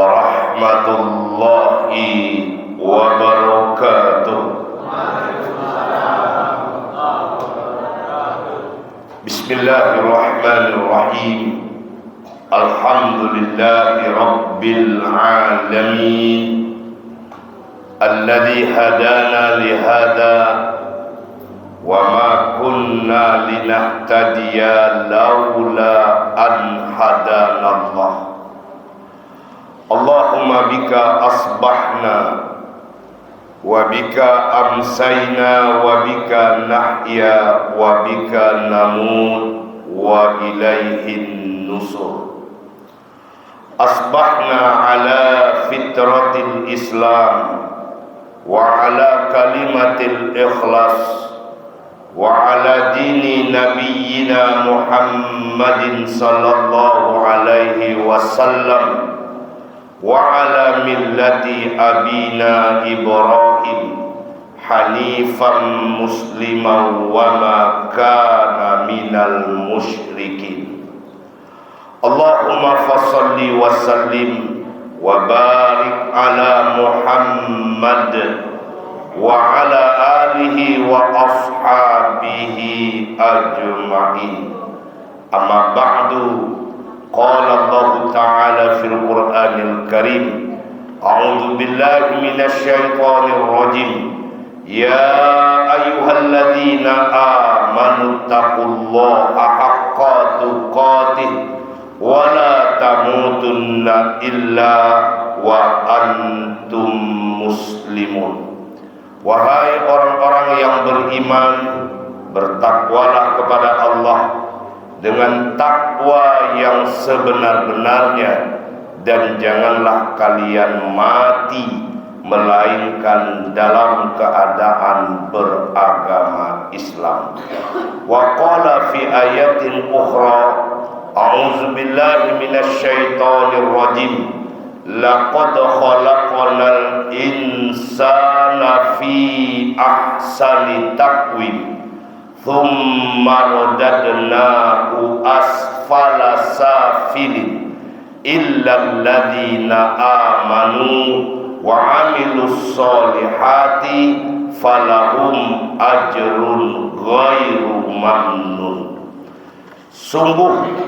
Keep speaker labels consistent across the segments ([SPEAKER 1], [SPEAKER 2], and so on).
[SPEAKER 1] Warahmatullahi wabarakatuh. Bismillahirrahmanirrahim. Alhamdulillahi rabbil alamin, alladzi hadana lihada wa ma kunna linahtadiya laula an hadana Allah. Allahumma bika asbahna wa bika amsayna wa bika nahya wa bika namut wa ilaihin nusur. Asbahna ala fitratil Islam wa ala kalimatil ikhlas wa ala dini nabiyyina Muhammadin sallallahu alaihi wasallam wa ala millati abina Ibrahim hanifan musliman wa ma kana minal musyrikin. Allahumma fassalli wa sallim wa barik ala Muhammad wa ala alihi wa ashabihi ajma'in. Amma ba'du. Qala Allah Ta'ala fil Qur'anil Karim, a'udzu billahi minasy syaithanir rajim. Ya ayyuhalladzina amanu taqullaha haqqa tuqatih wa la tamutunna illa wa antum muslimun. Wahai orang-orang yang beriman, bertakwalah kepada Allah dengan takwa yang sebenar-benarnya, dan janganlah kalian mati melainkan dalam keadaan beragama Islam. Wa qala fi ayatin ukhra, a'udzu billahi minasy syaithanir rajim, laqad khalaqnal insana fi ahsani taqwim thumma radadnahu asfala safilin illa alladhina amanu wa amilus solihati falahum ajrun ghairu mamnun. Sungguh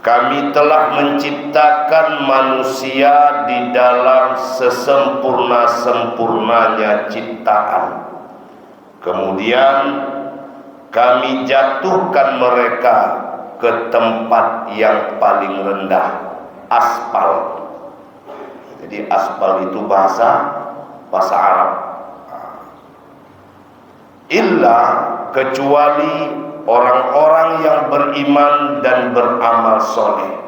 [SPEAKER 1] kami telah menciptakan manusia di dalam sesempurna-sempurnanya ciptaan. Kemudian kami jatuhkan mereka ke tempat yang paling rendah, aspal. Jadi aspal itu bahasa Arab. Illa, kecuali orang-orang yang beriman dan beramal soleh.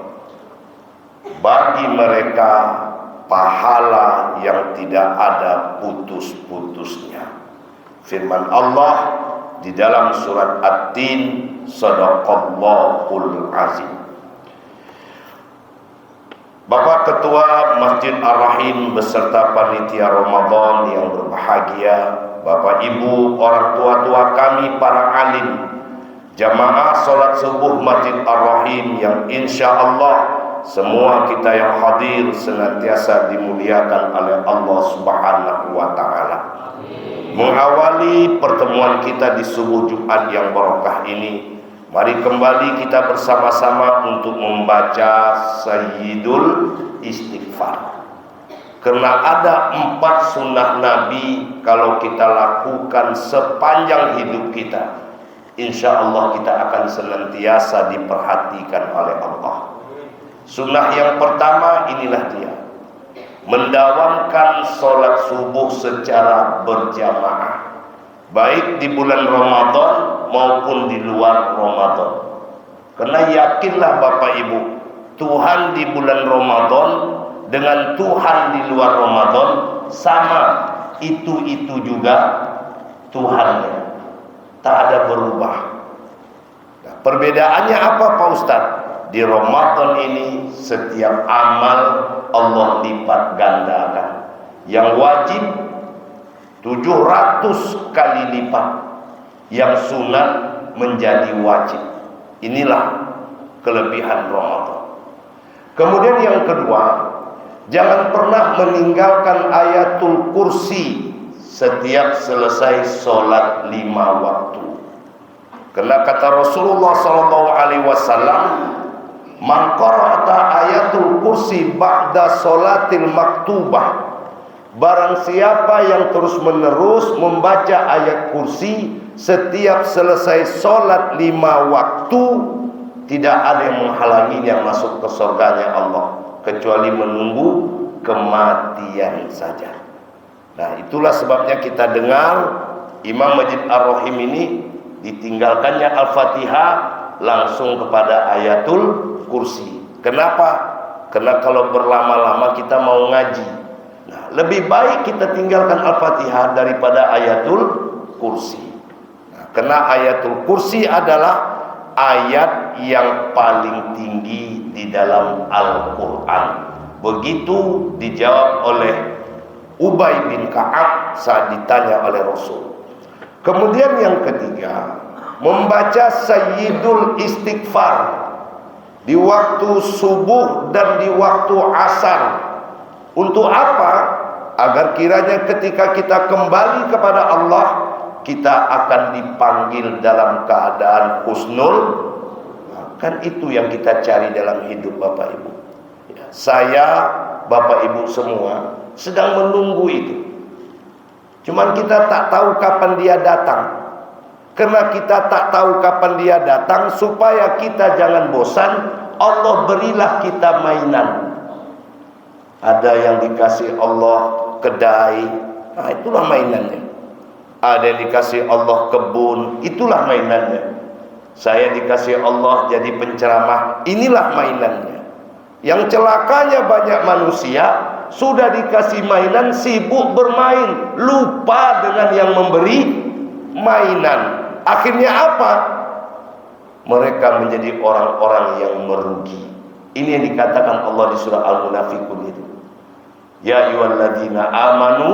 [SPEAKER 1] Bagi mereka pahala yang tidak ada putus-putusnya. Firman Allah di dalam surat At-Tin, Shadaqallahul Azim. Bapak Ketua Masjid Ar-Rahim beserta panitia Ramadan yang berbahagia, Bapak Ibu, orang tua-tua kami, para alim, jamaah salat subuh Masjid Ar-Rahim yang insya Allah semua kita yang hadir senantiasa dimuliakan oleh Allah Subhanahu wa Ta'ala. Mengawali pertemuan kita di subuh Jumat yang barokah ini, mari kembali kita bersama-sama untuk membaca Sayyidul Istighfar. Karena ada 4 sunnah Nabi kalau kita lakukan sepanjang hidup kita, insya Allah kita akan senantiasa diperhatikan oleh Allah. Sunnah yang pertama inilah dia, mendawamkan sholat subuh secara berjamaah, baik di bulan Ramadan maupun di luar Ramadan. Karena yakinlah Bapak Ibu, Tuhan di bulan Ramadan dengan Tuhan di luar Ramadan sama, itu juga Tuhannya, tak ada berubah. Nah, perbedaannya apa Pak Ustadz? Di Ramadan ini setiap amal Allah lipat gandakan. Yang wajib 700 kali lipat, yang sunat menjadi wajib. Inilah kelebihan Ramadan. Kemudian yang kedua, Jangan pernah meninggalkan ayatul kursi setiap selesai sholat 5 waktu. Karena kata Rasulullah SAW, man qara'ata ayatul kursi ba'da sholatil maktubah, barang siapa yang terus menerus membaca ayat kursi setiap selesai sholat 5 waktu, tidak ada yang menghalanginya masuk ke surganya Allah kecuali menunggu kematian saja. Nah, itulah sebabnya kita dengar Imam Masjid Ar-Rahim ini ditinggalkannya Al-Fatihah langsung kepada ayatul kursi. Kenapa? Karena kalau berlama-lama kita mau ngaji. Nah, lebih baik kita tinggalkan Al-Fatihah daripada ayatul kursi. Nah, karena ayatul kursi adalah ayat yang paling tinggi di dalam Al-Quran. Begitu dijawab oleh Ubay bin Ka'ab saat ditanya oleh Rasul. Kemudian yang ketiga, membaca Sayyidul Istighfar di waktu subuh dan di waktu asar. Untuk apa? Agar kiranya ketika kita kembali kepada Allah, kita akan dipanggil dalam keadaan husnul. Kan itu yang kita cari dalam hidup Bapak Ibu. Saya, Bapak Ibu semua sedang menunggu itu. Cuman kita tak tahu kapan dia datang. Karena kita tak tahu kapan dia datang, supaya kita jangan bosan, Allah berilah kita mainan. Ada yang dikasih Allah kedai, nah itulah mainannya. Ada yang dikasih Allah kebun, itulah mainannya. Saya dikasih Allah jadi penceramah, inilah mainannya. Yang celakanya banyak manusia sudah dikasih mainan, sibuk bermain, lupa dengan yang memberi mainan. Akhirnya apa? Mereka menjadi orang-orang yang merugi. Ini yang dikatakan Allah di surah Al-Munafiqun itu. Ya ayyuhalladzina amanu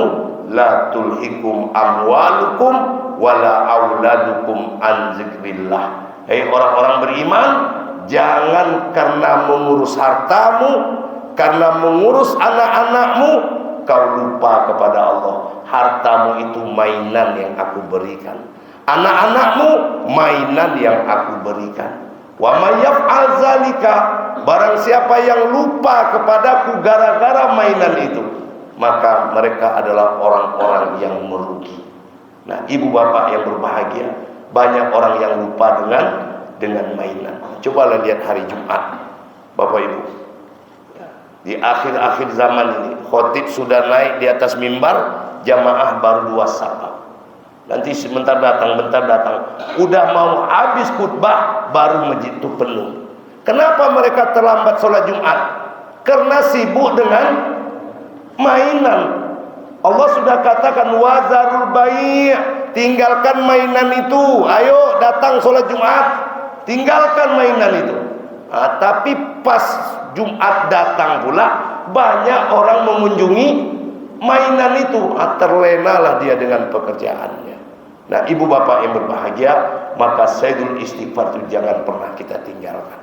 [SPEAKER 1] la tulhikum amwalukum wala auladukum an zikrillah. Hei orang-orang beriman, jangan karena mengurus hartamu, karena mengurus anak-anakmu, kau lupa kepada Allah. Hartamu itu mainan yang aku berikan, anak-anakmu mainan yang aku berikan. Wa may yaf'al zalika, barang siapa yang lupa kepadaku gara-gara mainan itu, maka mereka adalah orang-orang yang merugi. Nah, ibu bapak yang berbahagia, banyak orang yang lupa dengan mainan. Cobalah lihat hari Jumat, Bapak Ibu. Di akhir-akhir zaman ini, khotib sudah naik di atas mimbar, jamaah baru 2 safaf. Nanti sebentar datang, bentar datang. Udah mau habis khutbah, baru masjid itu penuh. Kenapa mereka terlambat sholat Jumat? Karena sibuk dengan mainan. Allah sudah katakan wazarul bai', tinggalkan mainan itu. Ayo datang sholat Jumat, tinggalkan mainan itu. Nah, tapi pas Jumat datang pula, banyak orang mengunjungi mainan itu. Terlenalah dia dengan pekerjaannya. Nah, ibu bapak yang berbahagia, maka Sayyidul Istighfar itu jangan pernah kita tinggalkan.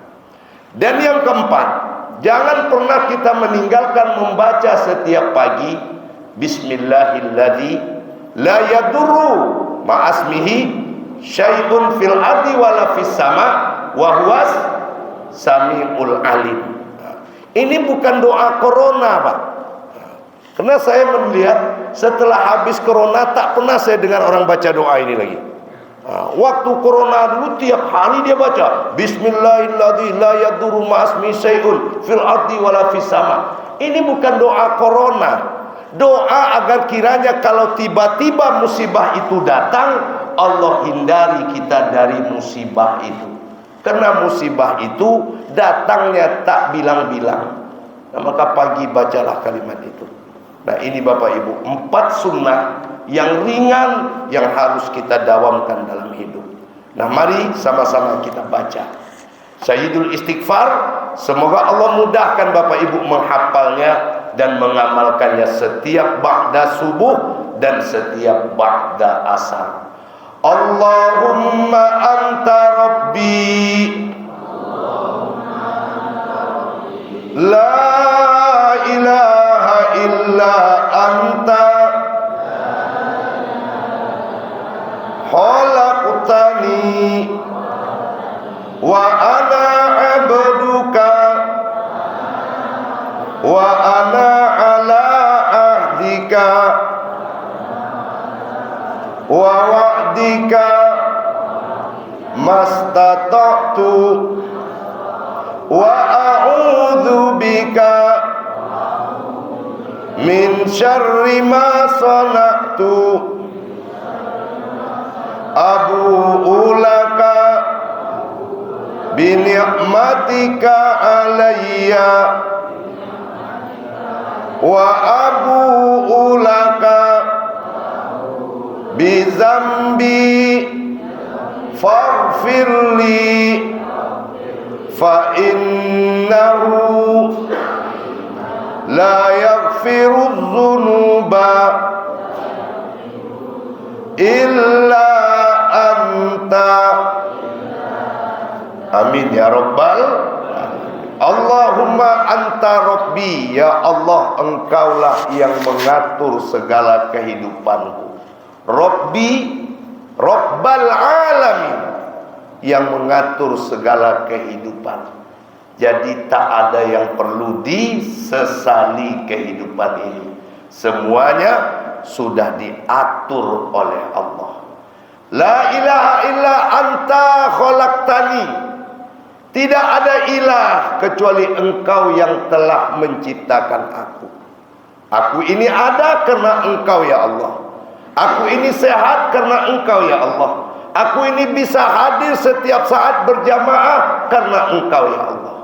[SPEAKER 1] Dan yang keempat, jangan pernah kita meninggalkan membaca setiap pagi Bismillahilladzi la yadurru ma'asmihi syai'un fil ardi wala fis sama wa huwas samiul alim. Ini bukan doa corona, Pak. Karena saya melihat setelah habis corona tak pernah saya dengar orang baca doa ini lagi. Waktu corona dulu tiap hari dia baca Bismillahilladzi la yadurru ma'asmihi syai'un fil ardi wala fis sama. Ini bukan doa corona. Doa agar kiranya kalau tiba-tiba musibah itu datang, Allah hindari kita dari musibah itu. Karena musibah itu datangnya tak bilang-bilang. Nah, maka pagi bacalah kalimat itu. Nah, ini Bapak Ibu, 4 sunnah yang ringan yang harus kita dawamkan dalam hidup. Nah, mari sama-sama kita baca Sayyidul Istighfar. Semoga Allah mudahkan Bapak Ibu menghafalnya dan mengamalkannya setiap ba'da subuh dan setiap ba'da asar. Allahumma anta rabbi la ilaha wa ana ala ahdika wa wa'dika mastata'tu wa a'udzu bika min syarri ma sana'tu abu'u laka bi ni'matika alayya wa abu'u laka bi zambi faghfirli fa innahu la yaghfiru dzunuba illa anta. Amin ya rabbal alamin. Allahumma anta rabbi, ya Allah engkaulah yang mengatur segala kehidupanku. Rabbi, rabbal alamin, yang mengatur segala kehidupan. Jadi tak ada yang perlu disesali kehidupan ini. Semuanya sudah diatur oleh Allah. La ilaha illa anta khalaqtani. Tidak ada ilah kecuali engkau yang telah menciptakan aku. Aku ini ada karena engkau ya Allah. Aku ini sehat karena engkau ya Allah. Aku ini bisa hadir setiap saat berjamaah karena engkau ya Allah.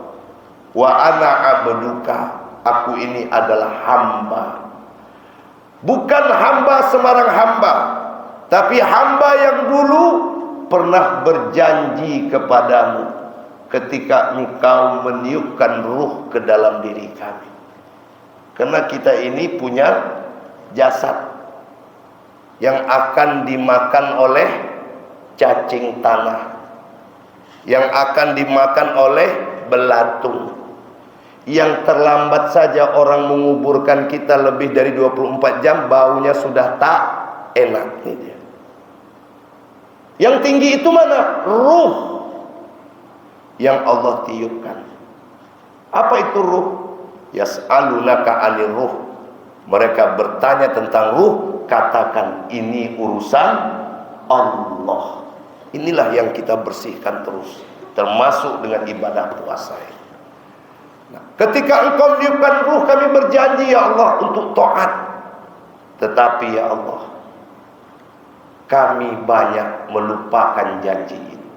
[SPEAKER 1] Wa ana abduka, aku ini adalah hamba. Bukan hamba sembarang hamba, tapi hamba yang dulu pernah berjanji kepadamu ketika engkau meniupkan ruh ke dalam diri kami. Karena kita ini punya jasad yang akan dimakan oleh cacing tanah, yang akan dimakan oleh belatung. Yang terlambat saja orang menguburkan kita lebih dari 24 jam, baunya sudah tak enak. Ini dia. Yang tinggi itu mana? Ruh yang Allah tiupkan. Apa itu ruh? Yas'alunaka 'anil ruh. Mereka bertanya tentang ruh, katakan ini urusan Allah. Inilah yang kita bersihkan terus, termasuk dengan ibadah puasa. Nah, ketika engkau meniupkan ruh, kami berjanji ya Allah untuk taat. Tetapi ya Allah, kami banyak melupakan janji ini.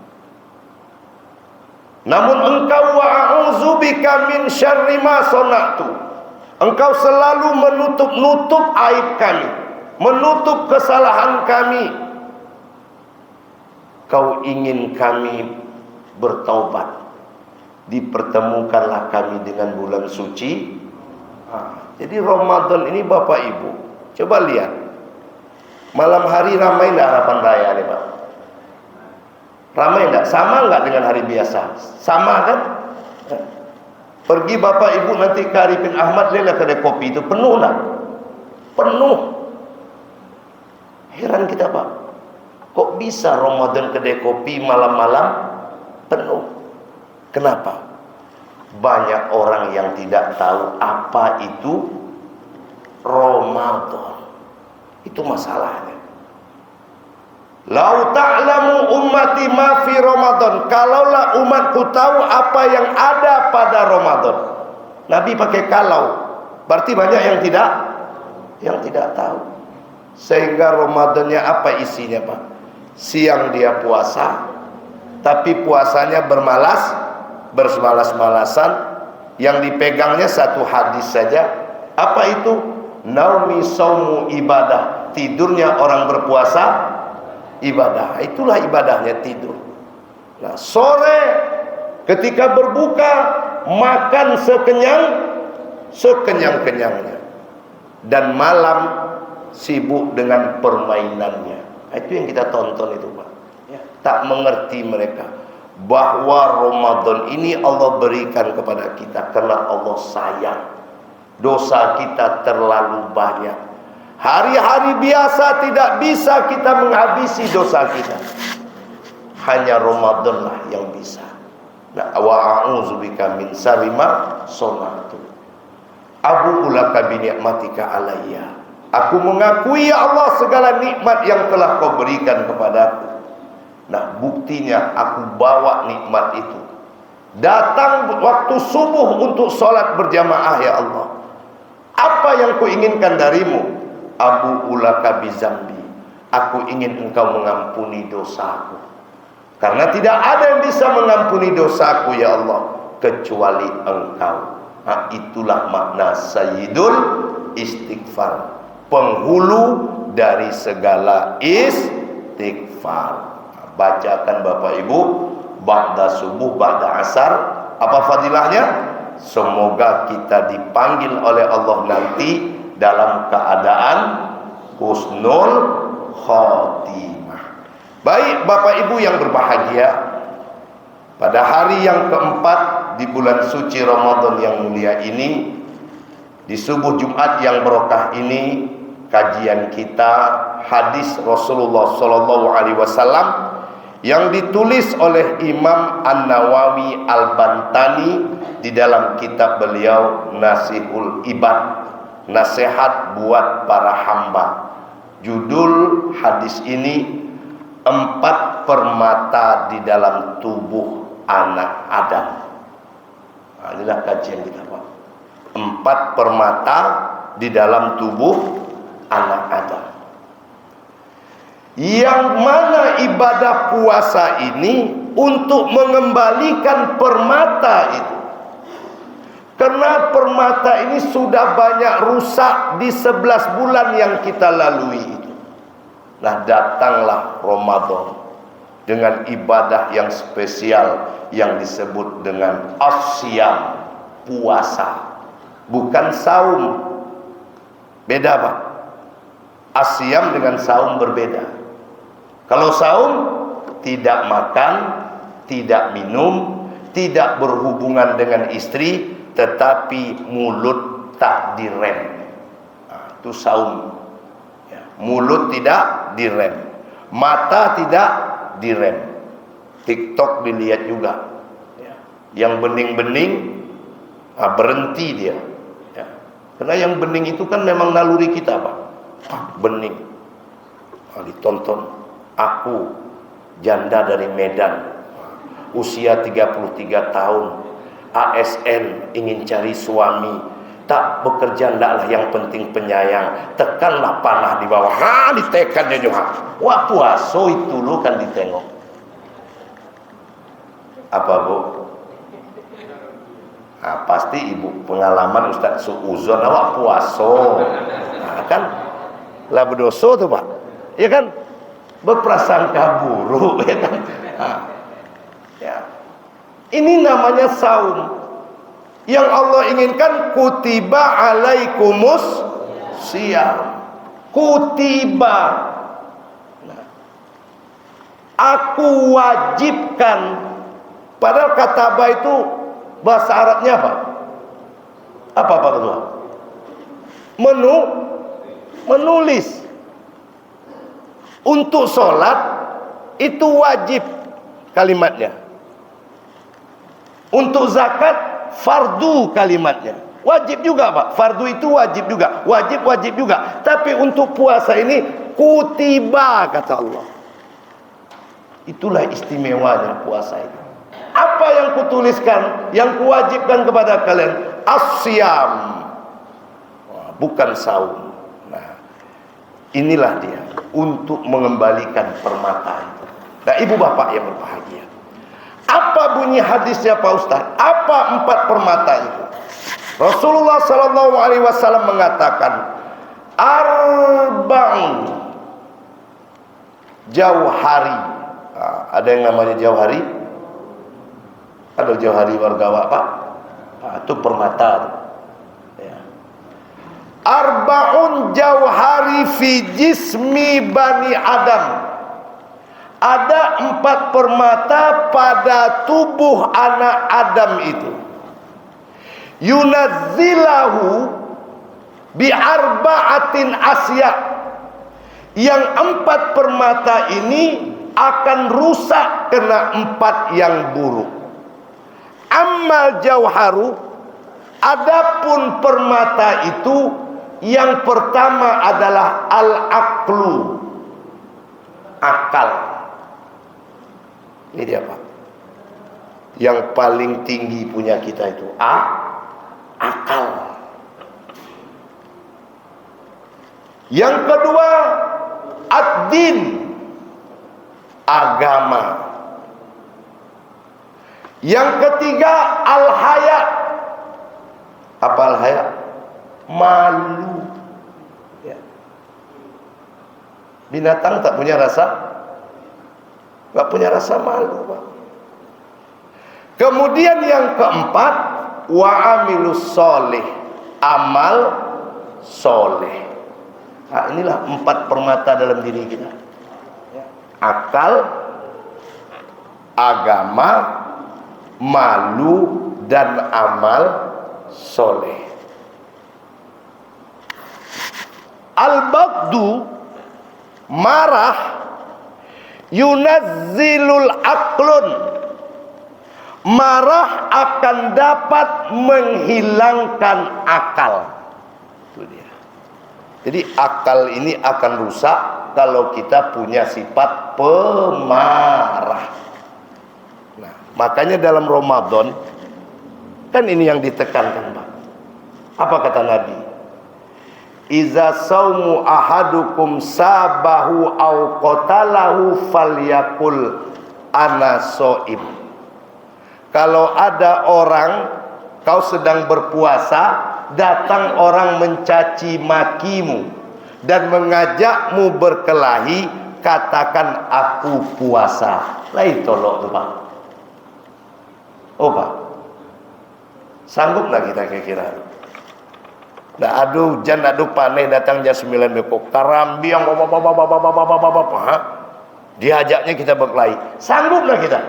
[SPEAKER 1] Namun engkau wa a'udzubika min syarri ma sana'tu. Engkau selalu menutup-nutup aib kami, menutup kesalahan kami. Kau ingin kami bertaubat, dipertemukanlah kami dengan bulan suci. Jadi Ramadan ini Bapak Ibu, coba lihat, malam hari ramai enggak harapan raya nih Pak? Ramai enggak? Sama enggak dengan hari biasa? Sama kan? Pergi Bapak Ibu nanti ke Arifin Ahmad, lihat kedai kopi itu penuh lah, penuh. Heran kita Pak, kok bisa Ramadan kedai kopi malam-malam penuh? Kenapa? Banyak orang yang tidak tahu apa itu Ramadan. Itu masalahnya. Lau ta'lamu ummati ma fi Ramadan. Kalaulah umatku tahu apa yang ada pada Ramadan. Nabi pakai kalau. Berarti banyak yang tidak tahu. Sehingga Ramadannya apa isinya Pak? Siang dia puasa, tapi puasanya bersemalas-malasan. Yang dipegangnya satu hadis saja. Apa itu? Naumi saumu ibadah. Tidurnya orang berpuasa ibadah. Itulah ibadahnya, tidur. Nah, sore ketika berbuka makan sekenyang-kenyangnya. Dan malam sibuk dengan permainannya. Itu yang kita tonton itu Pak. Ya, tak mengerti mereka bahwa Ramadan ini Allah berikan kepada kita karena Allah sayang. Dosa kita terlalu banyak. Hari-hari biasa tidak bisa kita menghabisi dosa kita. Hanya Ramadan lah yang bisa. Nah, wa a'udzubika min syarri ma sana'tu. Abu ulaka bi ni'matika alayya. Aku mengakui ya Allah segala nikmat yang telah kau berikan kepadaku. Nah, buktinya aku bawa nikmat itu. Datang waktu subuh untuk sholat berjamaah ya Allah. Apa yang ku inginkan darimu? Abu ulaka bi zambi. Aku ingin engkau mengampuni dosaku. Karena tidak ada yang bisa mengampuni dosaku ya Allah kecuali engkau. Nah, itulah makna sayyidul istighfar, penghulu dari segala istighfar. Bacakan Bapak Ibu ba'da subuh, ba'da asar. Apa fadilahnya? Semoga kita dipanggil oleh Allah nanti dalam keadaan husnul khotimah. Baik Bapak Ibu yang berbahagia, pada hari yang keempat di bulan suci Ramadan yang mulia ini, di subuh Jumat yang berkah ini, kajian kita hadis Rasulullah Sallallahu Alaihi Wasallam yang ditulis oleh Imam An-Nawawi Al-Bantani di dalam kitab beliau Nasihul Ibad, nasihat buat para hamba. Judul hadis ini 4 permata di dalam tubuh anak Adam. Nah, inilah kajian kita Pak. 4 permata di dalam tubuh anak Adam. Yang mana ibadah puasa ini untuk mengembalikan permata itu. Karena permata ini sudah banyak rusak di 11 bulan yang kita lalui itu. Nah, datanglah Ramadan dengan ibadah yang spesial yang disebut dengan asyam, puasa, bukan saum. Beda Pak. Asyam dengan saum berbeda. Kalau saum tidak makan, tidak minum, tidak berhubungan dengan istri, tetapi mulut tak direm. Nah, itu saum. Ya, mulut tidak direm, mata tidak direm. TikTok dilihat juga. Ya. Yang bening-bening berhenti dia. Ya. Karena yang bening itu kan memang naluri kita Pak. Bening. Ditonton. Aku janda dari Medan, usia 33 tahun, ASN, ingin cari suami, tak bekerja, ndaklah, yang penting penyayang, tekanlah panah di bawah. Nah, ditekan juga. Wah, puasa itu lu kan ditengok. Apa Bu? Nah, pasti Ibu pengalaman Ustaz Suuzon, awak puasa. Nah, kan lah berdosa tuh Pak. Ya kan? Berprasangka buruk ya kan? Nah, ya. Ini namanya saum. Yang Allah inginkan kutiba alaikumus siyam. Kutiba. Nah, aku wajibkan. Padahal kataba itu bahasa Arabnya apa? Apa Pak Ketua? Menulis. Untuk sholat itu wajib kalimatnya. Untuk zakat fardu kalimatnya. Wajib juga Pak. Fardu itu wajib juga. Wajib juga. Tapi untuk puasa ini kutiba kata Allah. Itulah istimewanya puasa itu. Apa yang kutuliskan, yang kuwajibkan kepada kalian? Asyam. Bukan saum. Nah, inilah dia. Untuk mengembalikan permata itu. Nah, ibu bapak yang berbahagia, apa bunyi hadisnya Pak Ustaz? Apa 4 permata itu? Rasulullah Sallallahu Alaihi Wasallam mengatakan, arba'un jauhari. Nah, ada yang namanya jauhari? Ada jauhari warga Pak? Nah, itu permata. Arba'un jauhari fi jismi bani Adam. Ada 4 permata pada tubuh anak Adam itu. Yunazzilahu bi arba'atin asya. Yang 4 permata ini akan rusak kena 4 yang buruk. Ammal jauharu, Adapun permata itu yang pertama adalah al-aqlu, akal. Ini dia Pak, yang paling tinggi punya kita itu akal. Yang kedua ad-din, agama. Yang ketiga al-haya. Apa al-haya? Malu. Ya. Binatang tak punya rasa, nggak punya rasa malu Pak. Kemudian yang keempat wa amilus soleh, amal soleh. Nah, inilah 4 permata dalam diri kita. Akal, agama, malu, dan amal soleh. Al-bagdu, marah, yunazzilul aqlun, marah akan dapat menghilangkan akal. Itu dia. Jadi akal ini akan rusak kalau kita punya sifat pemarah. Nah, makanya dalam Ramadan kan ini yang ditekankan Pak. Apa kata Nabi? Iza saumu ahadukum sabahu au qatalahu falyakul ana shaim. Kalau ada orang, kau sedang berpuasa, datang orang mencaci makimu dan mengajakmu berkelahi, katakan aku puasa. Lain tolong Pak. Oh Pak, sanggup nggak kita kira-kira? Nah, aduh jan aduh paneh datang jam 9 beko karambiang diajaknya kita berkelahi, sanggup nggak kita?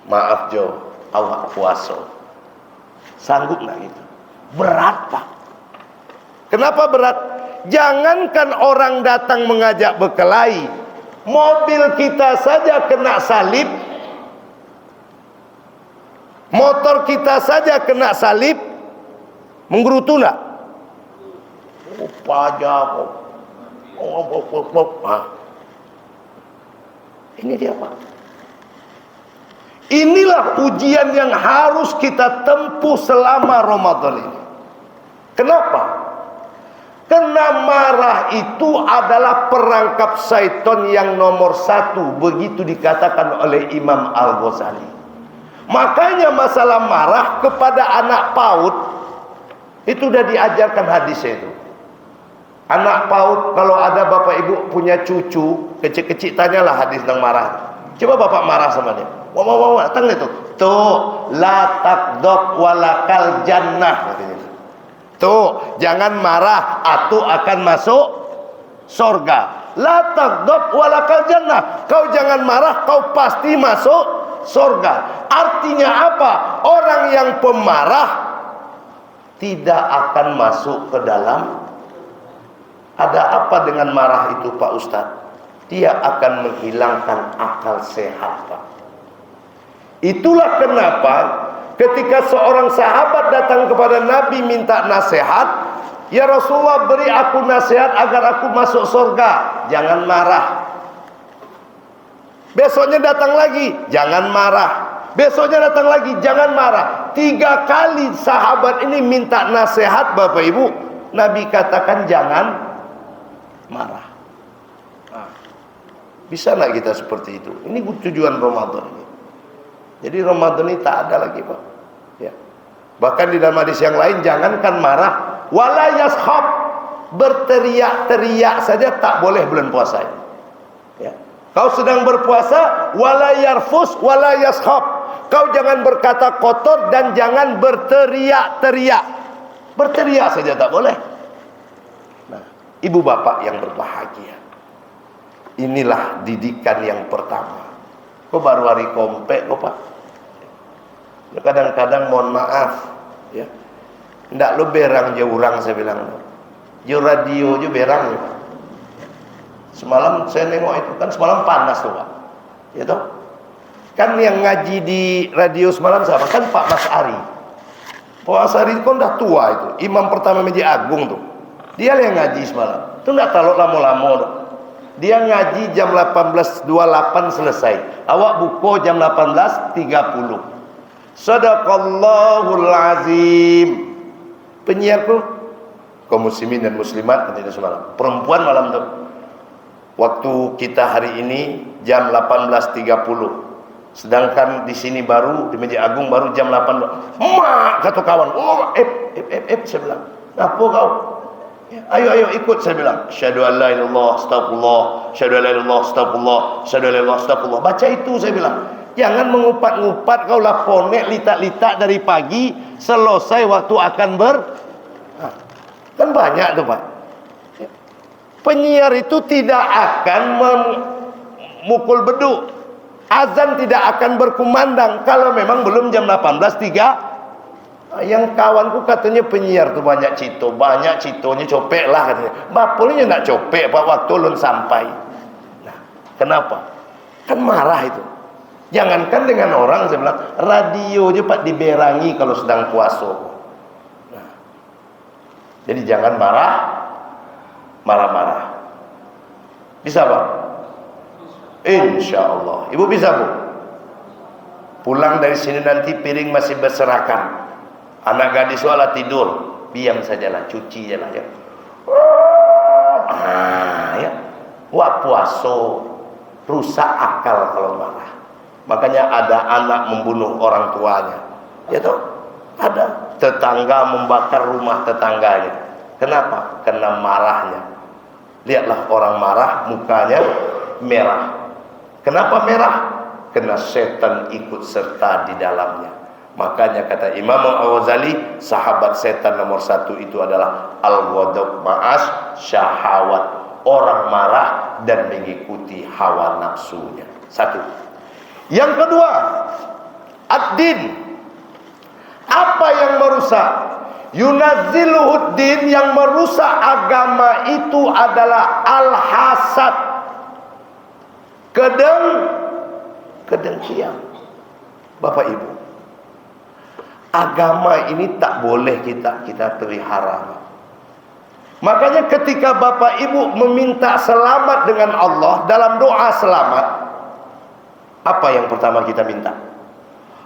[SPEAKER 1] Maaf Jo, awak puasa. Sanggup nggak kita? Berat Pak. Kenapa berat? Jangankan orang datang mengajak berkelahi, mobil kita saja kena salib, motor kita saja kena salib, menggerutu nak? Oh, pajak. Ini dia Pak. Inilah ujian yang harus kita tempuh selama Ramadan ini. Kenapa? Karena marah itu adalah perangkap syaitan yang nomor 1. Begitu dikatakan oleh Imam Al-Ghazali. Makanya masalah marah kepada anak PAUD itu sudah diajarkan hadisnya itu. Anak PAUD kalau ada bapak ibu punya cucu kecil-kecil, tanyalah hadis tentang marah. Coba bapak marah sama dia. Wah, datang itu. Tuh, la takdob walakal jannah. Tuh, jangan marah, atau akan masuk surga. La takdob walakal jannah. Kau jangan marah, kau pasti masuk surga. Artinya apa? Orang yang pemarah tidak akan masuk ke dalam. Ada apa dengan marah itu Pak Ustadz? Dia akan menghilangkan akal sehat Pak. Itulah kenapa ketika seorang sahabat datang kepada Nabi minta nasihat, ya Rasulullah beri aku nasihat agar aku masuk surga. Jangan marah. Besoknya datang lagi, jangan marah. Besoknya datang lagi, jangan marah. 3 kali sahabat ini minta nasihat Bapak Ibu. Nabi katakan jangan marah. Nah, bisa nggak kita seperti itu? Ini tujuan Ramadan ini. Jadi Ramadan ini tak ada lagi Pak. Ya. Bahkan di dalam hadis yang lain, jangankan marah, wala yashab, berteriak-teriak saja tak boleh bulan puasa ini. Ya. Kau sedang berpuasa, wala yarfus, wala yashab. Kau jangan berkata kotor dan jangan berteriak-teriak. Berteriak saja tak boleh. Nah, ibu bapak yang berbahagia, inilah didikan yang pertama. Kok baru hari kompek kok Pak? Ya, kadang-kadang mohon maaf ya, ndak lo berang je urang saya bilang lo. Jo radio je berang ya Pak. Semalam saya nengok itu kan semalam panas tuh Pak. Ya toh? Kan yang ngaji di radio semalam siapa? Kan Pak Mas Ari. Pak Asari kan dah tua itu, imam pertama Masjid Agung tuh. Dia yang ngaji semalam. Itu enggak taluk lama-lama tuh. Dia ngaji jam 18.28 selesai. Awak buku jam 18.30. Sadaqallahul azim. Penyiar tuh kaum muslimin dan muslimat ketika semalam. Perempuan malam tuh. Waktu kita hari ini jam 18.30. Sedangkan di sini baru di Masjid Agung baru jam 8. Mak kata kawan, oh saya bilang, apa kau? Ayo ikut, saya bilang. Asyhadu an la ilaha illallah astagfirullah, asyhadu an la ilaha illallah astagfirullah, asyhadu an la ilaha illallah astagfirullah. Baca itu, saya bilang. Jangan mengupat-ngupat, kau lah ponek litak-litak dari pagi, selesai waktu akan kan banyak tuh Pak. Penyiar itu tidak akan memukul beduk. Azan tidak akan berkumandang kalau memang belum jam 18.3. Yang kawanku katanya penyiar tuh banyak citonya copek lah katanya. Bapulnya nak copek Pak waktu belum sampai. Nah, kenapa? Kan marah itu. Jangankan dengan orang, saya bilang, radio aja Pak diberangi kalau sedang puasa. Nah, jadi jangan marah-marah. Bisa Pak? Insya Allah. Ibu bisa Bu? Pulang dari sini nanti piring masih berserakan. Anak gadis wala tidur. Diam sajalah, cuci sajalah ya. Ya. Wak puaso rusak akal kalau marah. Makanya ada anak membunuh orang tuanya. Ya toh? Ada tetangga membakar rumah tetangganya. Kenapa? Karena marahnya. Lihatlah orang marah mukanya merah. Kenapa merah? Karena setan ikut serta di dalamnya. Makanya kata Imam Al-Ghazali, sahabat setan nomor 1 itu adalah al-ghadab ma'as syahawat. Orang marah dan mengikuti hawa nafsunya. 1. Yang kedua, ad-din. Apa yang merusak? Yunazziluhuddin, yang merusak agama itu adalah al-hasad. Kedengkian. Bapak Ibu, agama ini tak boleh kita pelihara. Makanya ketika Bapak Ibu meminta selamat dengan Allah dalam doa selamat, apa yang pertama kita minta?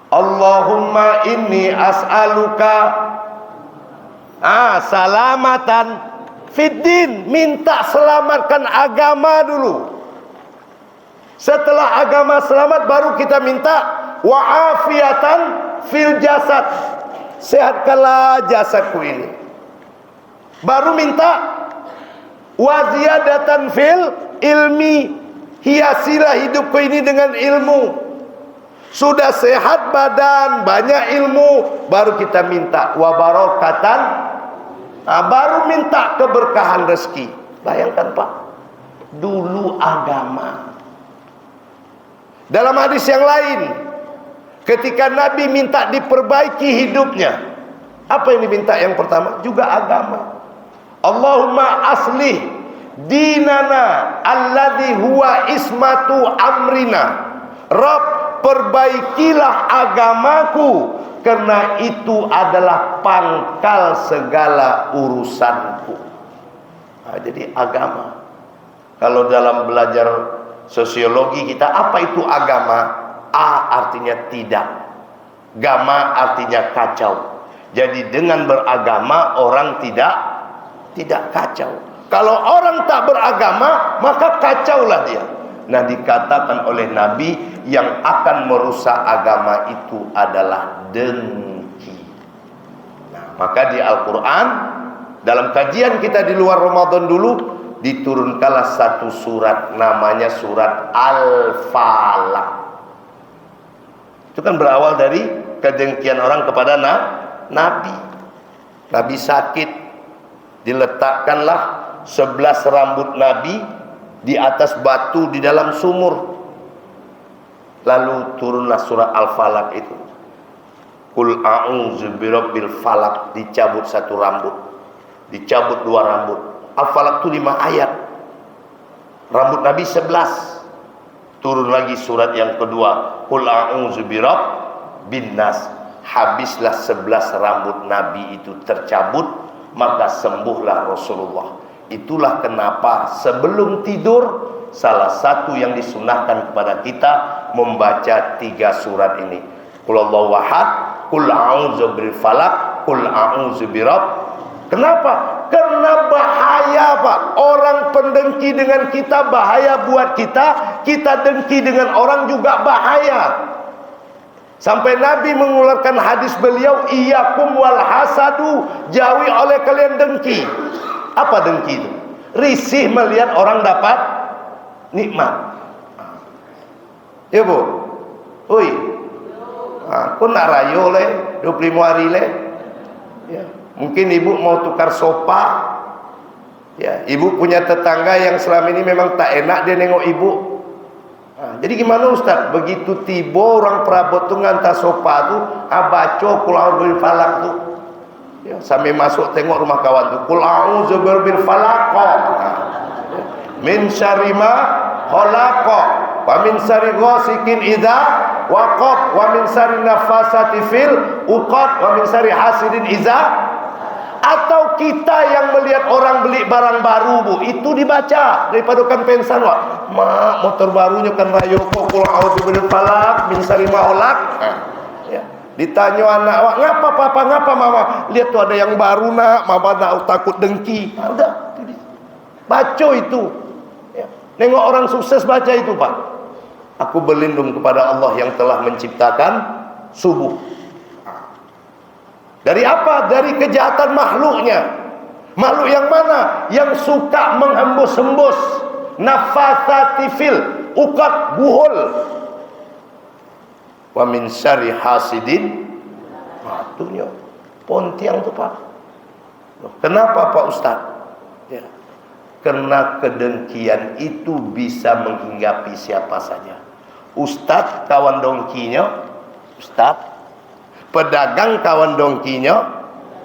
[SPEAKER 1] Allahumma inni as'aluka salamatan fiddin. Minta selamatkan agama dulu. Setelah agama selamat baru kita minta wa'afiatan fil jasad. Sehatkanlah jasadku ini. Baru minta waziyadatan fil ilmi. Hiasilah hidupku ini dengan ilmu. Sudah sehat badan, banyak ilmu, baru kita minta wabarakatan. Baru minta keberkahan rezeki. Bayangkan Pak, dulu agama. Dalam hadis yang lain, ketika Nabi minta diperbaiki hidupnya, apa yang diminta yang pertama? Juga agama. Allahumma aslih dinana alladhi huwa ismatu amrina. Rabb, perbaikilah agamaku, karena itu adalah pangkal segala urusanku. Jadi agama. Kalau dalam belajar sosiologi kita, apa itu agama? A artinya tidak, gama artinya kacau. Jadi dengan beragama orang tidak kacau. Kalau orang tak beragama, maka kacaulah dia. Nah, dikatakan oleh Nabi, yang akan merusak agama itu adalah dengki. Nah, maka di Al-Quran, dalam kajian kita di luar Ramadan dulu, diturunkanlah satu surat, namanya surat Al-Falaq. Itu kan berawal dari kedengkian orang kepada Nabi. Nabi sakit, diletakkanlah 11 rambut Nabi di atas batu di dalam sumur. Lalu turunlah surah Al-Falaq itu. Qul a'udzu birabbil falaq, dicabut satu rambut, dicabut 2 rambut. Al-Falaq itu 5 ayat. Rambut Nabi 11. Turun lagi surat yang kedua, Qul a'udzu birabbin nas. habislah 11 rambut Nabi itu tercabut, maka sembuhlah Rasulullah. Itulah kenapa sebelum tidur salah satu yang disunahkan kepada kita membaca 3 surat ini. Qul huwallahu ahad, qul a'udzu birabbil falaq, qul a'udzu birabb. Kenapa? Karena bahaya, Pak. Orang pendengki dengan kita bahaya buat kita, kita dengki dengan orang juga bahaya. Sampai Nabi mengeluarkan hadis beliau, iyyakum wal hasadu, jauhi oleh kalian dengki. Apa dengki itu? Risih melihat orang dapat nikmat. Ya, Bu. Oi. Aku nak rayo le 25 hari le. Ya. Mungkin ibu mau tukar sofa. Ya, ibu punya tetangga yang selama ini memang tak enak dia nengok ibu. Jadi gimana Ustaz? Begitu tiba orang perabot tu ngantar sofa tu, baca qul a'udzu birabbil falaq tu. Ya, sambil masuk tengok rumah kawan tu, qul a'udzu birabbil falaq. Min syarri ma khalaq, wa min syarri ghasikin idza waqab, wa min syarri nafasati fil uqad, wa min syarri hasidin idza. Atau kita yang melihat orang beli barang baru, Bu, itu dibaca daripada kan pensan, Wak. Mak, motor barunya kan rayo kok qul a'udzu birabbil falaq min syarri ma khalaq. Ya. Ditanya anak, Wak, ngapa papa, ngapa mama? Lihat tuh ada yang baru nak, mama nak takut dengki. Udah, baca itu. Ya. Nengok orang sukses baca itu, Pak. Aku berlindung kepada Allah yang telah menciptakan subuh. Dari apa? Dari kejahatan makhluknya. Makhluk yang mana? Yang suka menghembus-hembus. Nafasati fil uqad, buhul. Wa min syarri hasidin. Itunya pontiang tu, Pak. Kenapa, Pak Ustaz? Ya. Karena kedengkian itu bisa menghinggapi siapa saja. Ustaz kawan dongkinya, Ustaz. Pedagang kawan dongkinya,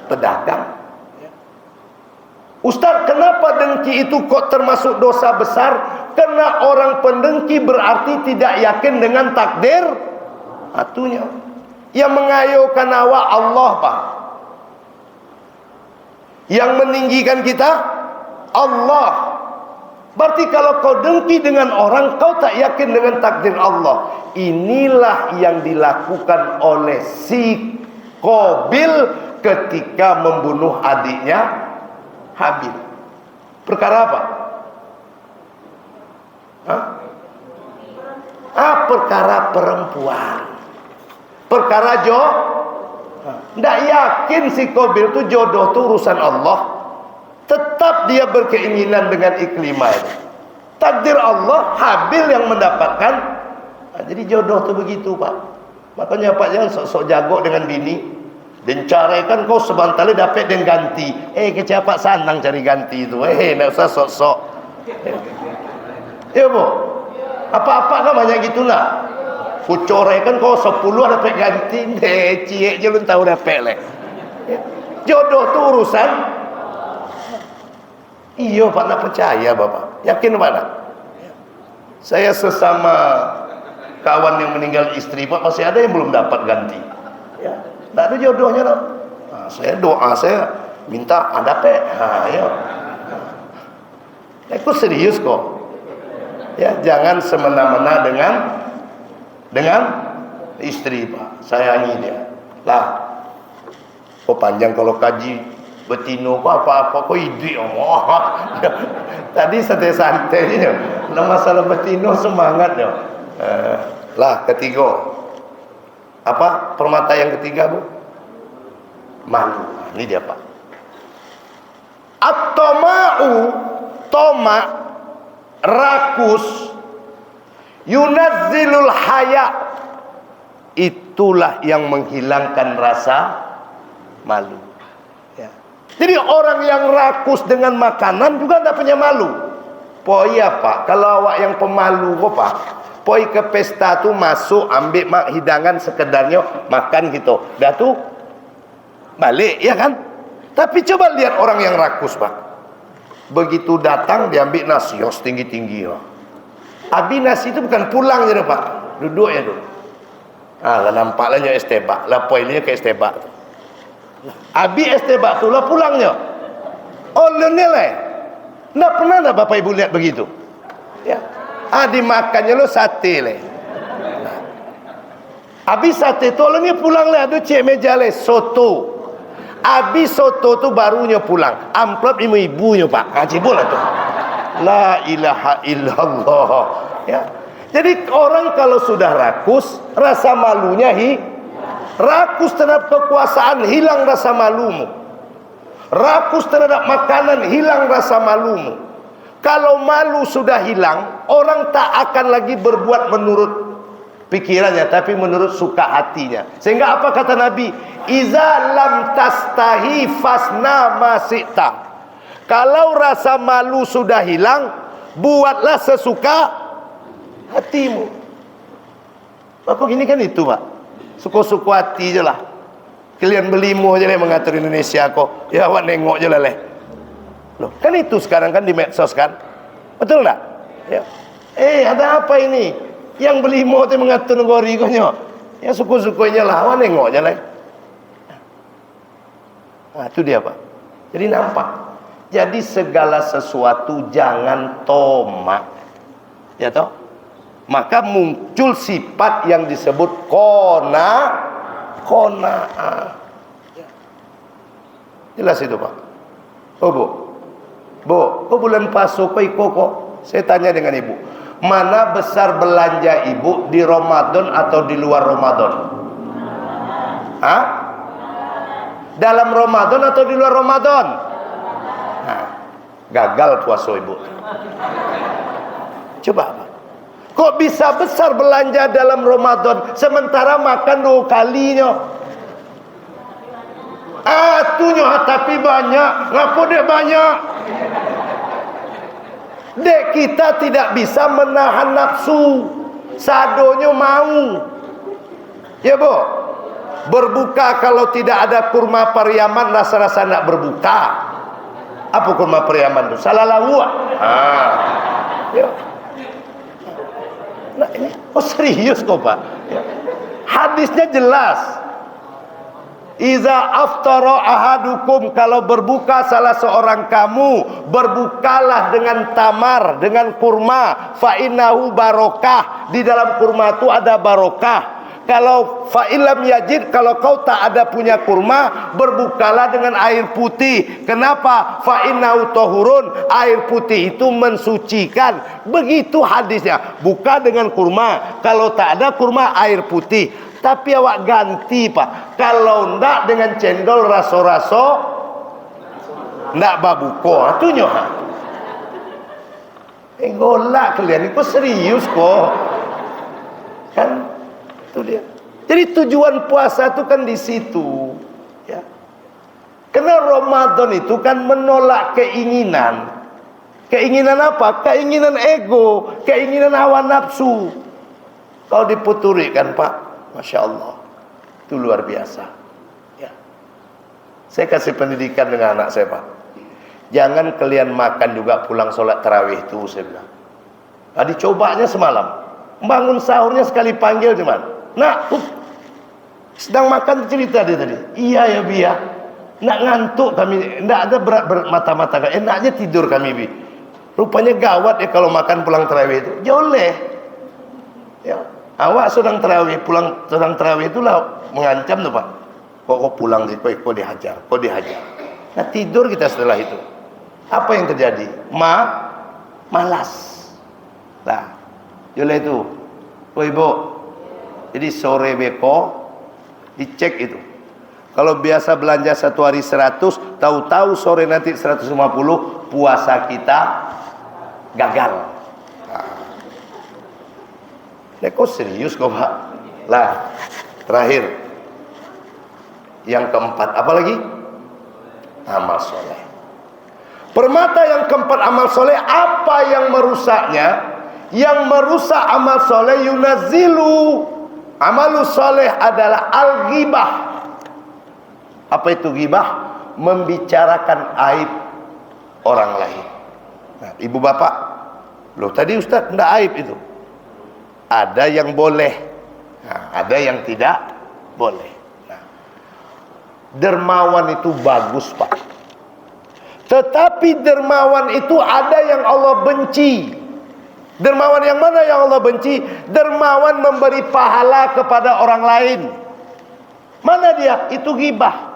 [SPEAKER 1] pedagang. Ustaz, kenapa dengki itu kok termasuk dosa besar? Karena orang pendengki berarti tidak yakin dengan takdir atunya. Yang mengayokan awak Allah, Pak. Yang meninggikan kita Allah. Berarti kalau kau dengki dengan orang, kau tak yakin dengan takdir Allah. Inilah yang dilakukan oleh si Qabil ketika membunuh adiknya Habil. Perkara apa? Perkara perempuan. Perkara tidak yakin si Qabil itu jodoh itu urusan Allah. Tetap dia berkeinginan dengan Iklimah itu. Takdir Allah, Habil yang mendapatkan. Jadi jodoh tu begitu, Pak. Makanya Pak jangan sok-sok jago dengan bini. Dan caraikan kau sebantali dapat dan ganti. Kecepak sanang cari ganti itu. Nak usah sok-sok. Ya, Bu. Apa-apa kan banyak gitu lah. Kucoraikan kau 10 dapat ganti. Cie je lu tahu dapat leh. Jodoh tu urusan. Iya, Pak, nak percaya Bapak. Yakin mana? Saya sesama kawan yang meninggal istri, Pak, masih ada yang belum dapat ganti. Ya, tak ada jodohnya, no. Saya doa, saya minta ada pe. Ya. Aku serius kok. Ya, jangan semena-mena dengan istri, Pak. Sayangi dia. Lah, kok panjang kalau kaji betino kok apa-apa kok ide tadi santai-santai je. Nah, masalah betino semangat je. Lah ketiga. Apa permata yang ketiga, Bu? Malu. Ini dia, Pak. At-tama'u, toma, rakus, yunazzilul haya. Itulah yang menghilangkan rasa malu. Jadi orang yang rakus dengan makanan juga tidak punya malu. Poi apa? Kalau awak yang pemalu apa? Poi ke pesta tu masuk ambil hidangan sekedarnya makan gitu. Dah tu balik, ya kan? Tapi coba lihat orang yang rakus, Pak. Begitu datang diambil nasi tinggi-tinggi. Habis nasi itu bukan pulang je, Pak. Duduk ya dulu. Lah nampaklah nyo estebak. Lah poinnya ke estebak. Abi estebak tu lah pulangnya. Oh lenilai. Nggak pernah dah Bapak Ibu lihat begitu. Ya. Dimakannya lo sate le. Habis sate tu lo ni pulang le, ada cek meja le soto. Habis soto tu barunya pulang. Amplop ibu-ibunya Pak. Ngaji bola tu. La ilaha illallah. Ya. Jadi orang kalau sudah rakus, rasa malunya rakus terhadap kekuasaan, hilang rasa malumu. Rakus terhadap makanan, hilang rasa malumu. Kalau malu sudah hilang, orang tak akan lagi berbuat menurut pikirannya, tapi menurut suka hatinya. Sehingga apa kata Nabi? Iza lam tastahi fasna ma syi'ta. Kalau rasa malu sudah hilang, buatlah sesuka hatimu. Bapak gini kan itu Pak, suku-suku hati je lah. Kalian berlimo je lah mengatur Indonesia kok. Ya awak nengok je lah leh. Loh, kan itu sekarang kan di medsos kan, betul tak? Ya. Ada apa ini? Yang berlimo tu mengatur negara konyo. Ya suku-sukunya lah, awak nengok je lah. Nah, itu dia Pak. Jadi nampak. Jadi segala sesuatu jangan tomak. Ya toh? Maka muncul sifat yang disebut qanaah. Jelas itu Pak. Oh Bu, kok bulan puasa kok ikut kok? Saya tanya dengan ibu, mana besar belanja ibu di Ramadan atau di luar Ramadan? Hah? Dalam Ramadan atau di luar Ramadan? Nah, gagal puasa ibu. Coba Pak. Kok bisa besar belanja dalam Ramadan sementara makan 2 kalinya? Tunya tapi banyak. Ngapa dia banyak? Dek kita tidak bisa menahan nafsu. Sadonya mau. Ya Bu. Berbuka kalau tidak ada kurma Pariaman, rasa-rasa nak berbuka. Apa kurma Pariaman itu? Salah lawak. Ya. Nah ini, serius kok Pak. Ya. Hadisnya jelas. Iza aftara ahadukum, kalau berbuka salah seorang kamu, berbukalah dengan tamar, dengan kurma. Fa innahu barokah. Di dalam kurma itu ada barokah. Kalau fa'ilam yajid, kalau kau tak ada punya kurma, berbukalah dengan air putih. Kenapa? Fa'innahu tahurun, air putih itu mensucikan. Begitu hadisnya. Buka dengan kurma. Kalau tak ada kurma, air putih. Tapi awak ganti Pak. Kalau ndak dengan cendol raso-raso, ndak babuko. Itunya. Golak kalian. Kok serius kok? Kan? Itu dia. Jadi tujuan puasa itu kan di situ, ya. Karena Ramadan itu kan menolak keinginan. Keinginan apa? Keinginan ego, keinginan hawa nafsu. Kalau diputuri kan Pak, Masya Allah, itu luar biasa. Ya. Saya kasih pendidikan dengan anak saya Pak. Jangan kalian makan juga pulang sholat tarawih itu, saya bilang. Dicobanya semalam. Bangun sahurnya sekali panggil cuman. Nak, sedang makan cerita dia tadi. Iya ya Bi ya. Nak ngantuk kami, ndak ada berat mata-mata. Enaknya tidur kami Bi. Rupanya gawat ya kalau makan pulang tarawih itu. Joleh. Ya, awak sedang tarawih, pulang sedang tarawih itulah mengancam tuh Pak. Kok pulang sih, kok dihajar, kok dihajar. Nah tidur kita setelah itu. Apa yang terjadi? Malas. Nah, joleh itu. Oh Ibu. Jadi sore beko dicek itu. Kalau biasa belanja 1 hari 100, tahu-tahu sore nanti 150, puasa kita gagal. Kok serius kok Pak? Lah, terakhir. Yang keempat, apa lagi? Amal soleh. Permata yang keempat amal soleh, apa yang merusaknya? Yang merusak amal soleh yunazilu. Amalus soleh adalah al-ghibah. Apa itu ghibah? Membicarakan aib orang lain. Nah, ibu bapak, loh tadi Ustaz enggak aib itu. Ada yang boleh, Nah, ada yang tidak boleh. Nah, dermawan itu bagus, Pak. Tetapi dermawan itu ada yang Allah benci. Dermawan yang mana yang Allah benci? Dermawan memberi pahala kepada orang lain. Mana dia? Itu ghibah.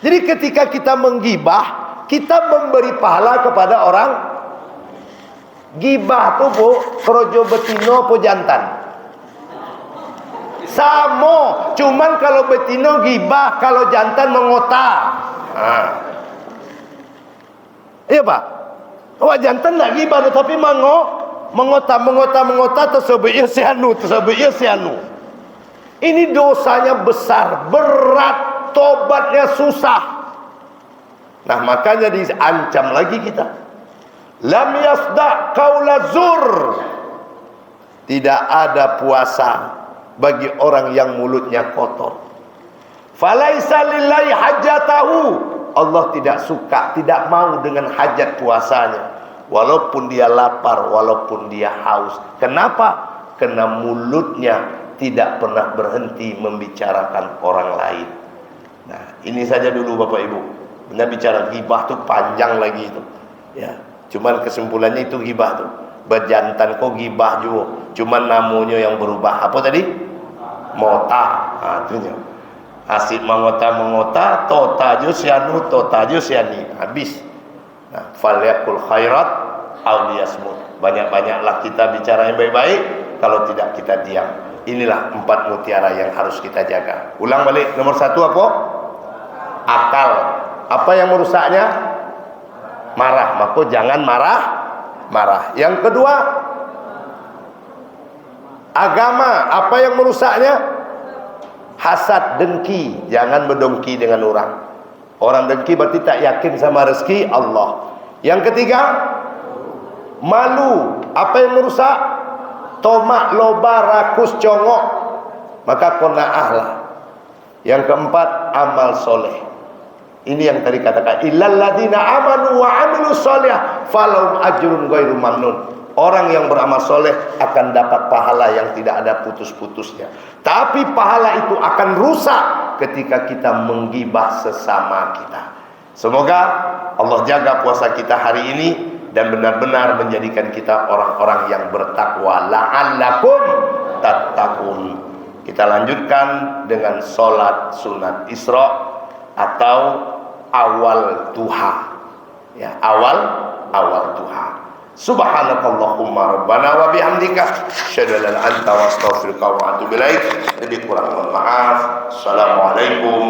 [SPEAKER 1] Jadi ketika kita menggibah, kita memberi pahala kepada orang. Ghibah tuh Bu, krojo betino po jantan. Samo, cuman kalau betino ghibah, kalau jantan mengota. Iya Pak. Wah jantan nak ghibah tapi mengota tersebut ya sianu. Ini dosanya besar, berat, tobatnya susah. Nah makanya diancam lagi kita. Lam yasda qaula zur. Tidak ada puasa bagi orang yang mulutnya kotor. Falaisa lillahi hajatahu. Allah tidak suka, tidak mau dengan hajat puasanya. Walaupun dia lapar, walaupun dia haus. Kenapa? Karena mulutnya tidak pernah berhenti membicarakan orang lain. Nah, ini saja dulu Bapak Ibu. Benar bicara ghibah tuh panjang lagi itu. Ya, cuman kesimpulannya itu ghibah tuh. Berjantan kok ghibah juga. Cuman namanya yang berubah. Apa tadi? Mota. Nah, itu asik mengota, totajo siani. Habis. Nah, falyakul khairat aw liyasmut. Banyak-banyaklah kita bicara yang baik-baik, kalau tidak kita diam. Inilah 4 mutiara yang harus kita jaga. Ulang balik, nomor 1 apa? Akal. Apa yang merusaknya? Marah. Maka jangan marah. Yang kedua, agama. Apa yang merusaknya? Hasad, dengki. Jangan berdengki dengan orang. Orang dengki berarti tak yakin sama rezeki Allah. Yang ketiga, malu. Apa yang merusak? Tomak, loba, rakus, congok. Maka qanaah lah. Yang keempat, amal soleh. Ini yang tadi katakan, illal ladzina amanu wa amilus soleh falahum ajrun ghairu mamnun. Orang yang beramal soleh akan dapat pahala yang tidak ada putus-putusnya. Tapi pahala itu akan rusak ketika kita menggibah sesama kita. Semoga Allah jaga puasa kita hari ini dan benar-benar menjadikan kita orang-orang yang bertakwa. La'allakum tattaqun. Kita lanjutkan dengan sholat sunat Isra atau awal duha. Ya, awal duha. Subhanakallahumma rabbana wa bihamdika asyhadu an la ilaha illa anta astaghfiruka wa atubu ilaik. Lebih kurang mohon maaf. Assalamualaikum